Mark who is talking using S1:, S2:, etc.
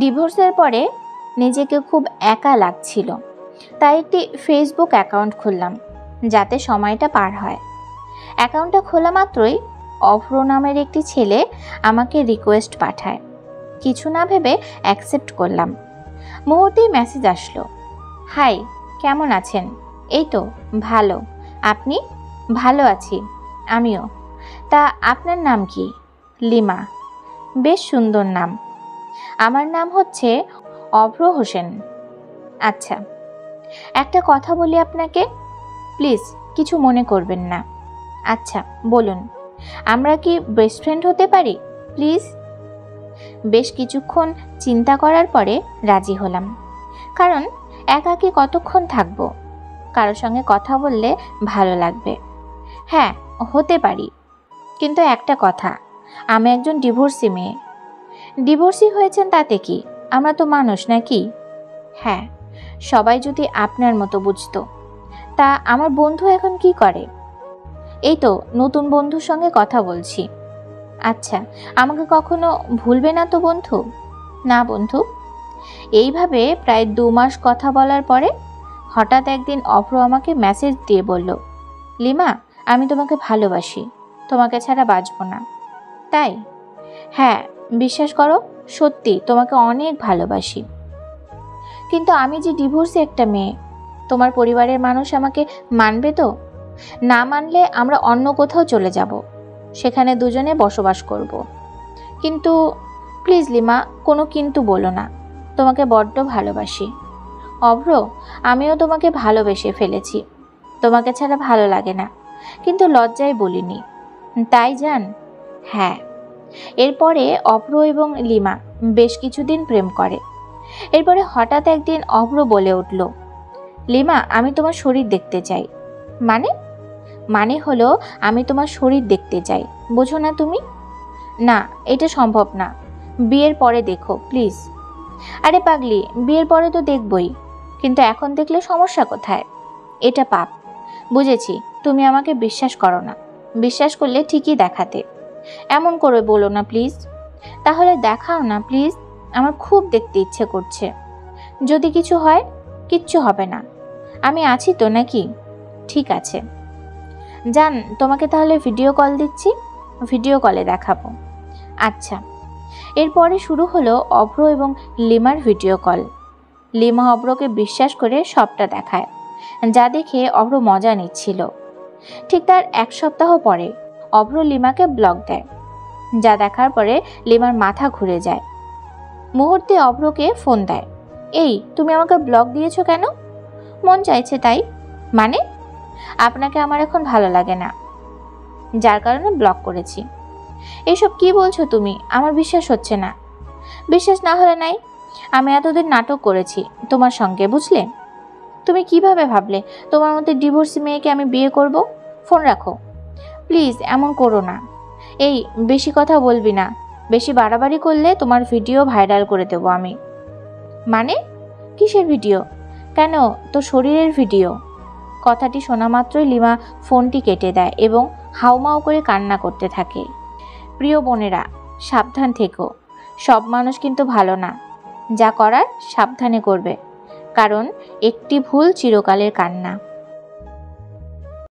S1: ডিভোর্সের পরে নিজেকে খুব একা লাগছিল, তাই একটি ফেসবুক অ্যাকাউন্ট খুললাম যাতে সময়টা পার হয়। অ্যাকাউন্টটা খোলা মাত্রই অভ্র নামের একটি ছেলে আমাকে রিকোয়েস্ট পাঠায়। কিছু না ভেবে অ্যাকসেপ্ট করলাম। মুহূর্তেই মেসেজ আসলো, হাই, কেমন আছেন? এই তো ভালো, আপনি? ভালো আছি আমিও। তা আপনার নাম কি? লিমা। বেশ সুন্দর নাম। আমার নাম হচ্ছে অভ্র হোসেন। আচ্ছা, একটা কথা বলি আপনাকে, প্লিজ কিছু মনে করবেন না। আচ্ছা বলুন, আমরা কি বেস্ট ফ্রেন্ড হতে পারি প্লিজ? বেশ কিছুক্ষণ চিন্তা করার পরে রাজি হলাম, কারণ একাকী কতক্ষণ থাকবো, কারোর সঙ্গে কথা বললে ভালো লাগবে। হ্যাঁ, হতে পারি, কিন্তু একটা কথা, আমি একজন ডিভোর্সি মেয়ে। ডিভোর্সি হয়েছেন তাতে কি, আমরা তো মানুষ নাকি? হ্যাঁ, সবাই যদি আপনার মতো বুঝতো। তা আমার বন্ধু এখন কি করে? এই তো নতুন বন্ধুর সঙ্গে কথা বলছি। আচ্ছা, আমাকে কখনো ভুলবে না তো বন্ধু? না বন্ধু। এইভাবে প্রায় 2 মাস কথা বলার পরে হঠাৎ একদিন অভ্র আমাকে মেসেজ দিয়ে বলল, লিমা, আমি তোমাকে ভালোবাসি, তোমাকে ছাড়া বাঁচব না। তাই? হ্যাঁ, বিশ্বাস করো, সত্যি তোমাকে অনেক ভালোবাসি। কিন্তু আমি যে ডিভোর্সি একটা মেয়ে, তোমার পরিবারের মানুষ আমাকে মানবে তো? না মানলে আমরা অন্য কোথাও চলে যাব, সেখানে দুজনে বসবাস করব। কিন্তু প্লিজ লিমা, কোনো কিন্তু বলো না, তোমাকে বড্ড ভালোবাসি। অভ্র, আমিও তোমাকে ভালোবেসে ফেলেছি, তোমাকে ছাড়া ভালো লাগে না, কিন্তু লজ্জায় বলিনি। তাই জান? হ্যাঁ। এরপরে অভ্র এবং লিমা বেশ কিছুদিন প্রেম করে। এরপরে হঠাৎ একদিন অভ্র বলে উঠল, লিমা, আমি তোমার শরীর দেখতে চাই। মানে? মানে হলো আমি তোমার শরীর দেখতে চাই, বোঝো না তুমি? না, এটা সম্ভব না, বিয়ের পরে দেখো প্লিজ। আরে পাগলি, বিয়ের পরে তো দেখবই, কিন্তু এখন দেখলে সমস্যা কোথায়? এটা পাপ। বুঝেছি, তুমি আমাকে বিশ্বাস করো না, বিশ্বাস করলে ঠিকই দেখাতে। এমন করে বলো না প্লিজ। তাহলে দেখাও না প্লিজ, আমার খুব দেখতে ইচ্ছে করছে। যদি কিছু হয়? কিচ্ছু হবে না, আমি আছি তো নাকি? ঠিক আছে জান, তোমাকে তাহলে ভিডিও কল দিচ্ছি, ভিডিও কলে দেখাবো। আচ্ছা। এরপরে শুরু হলো অভ্র এবং লিমার ভিডিও কল। লিমা অভ্রকে বিশ্বাস করে সবটা দেখায়, যা দেখে অভ্র মজা নিচ্ছিল। ঠিক তার 1 সপ্তাহ পরে অভ্র লিমাকে ব্লক দেয়, যা দেখার পরে লিমার মাথা ঘুরে যায়। মুহূর্তে অভ্রকে ফোন দেয়, এই তুমি আমাকে ব্লক দিয়েছো কেন? মন চাইছে তাই। মানে? আপনাকে আমার এখন ভালো লাগে না, যার কারণে ব্লক করেছি। এইসব কি বলছো তুমি? আমার বিশ্বাস হচ্ছে না। বিশ্বাস না হলে নাই, আমি এতদিন নাটক করেছি তোমার সঙ্গে, বুঝলে? তুমি কিভাবে ভাবলে তোমার মধ্যে ডিভোর্সি মেয়েকে আমি বিয়ে করব? ফোন রাখো প্লিজ, এমন করো না। এই বেশি কথা বলবি না, বেশি বাড়াবাড়ি করলে তোমার ভিডিও ভাইরাল করে দেবো আমি। মানে? কিসের ভিডিও? কেন, তো শরীরের ভিডিও। কথাটি শোনা মাত্রই লিমা ফোনটি কেটে দেয় এবং হাউমাউ করে কান্না করতে থাকে। প্রিয় বোনেরা, সাবধান থেকো, সব মানুষ কিন্তু ভালো না। যা করার সাবধানে করবে, কারণ একটি ভুল চিরকালের কান্না।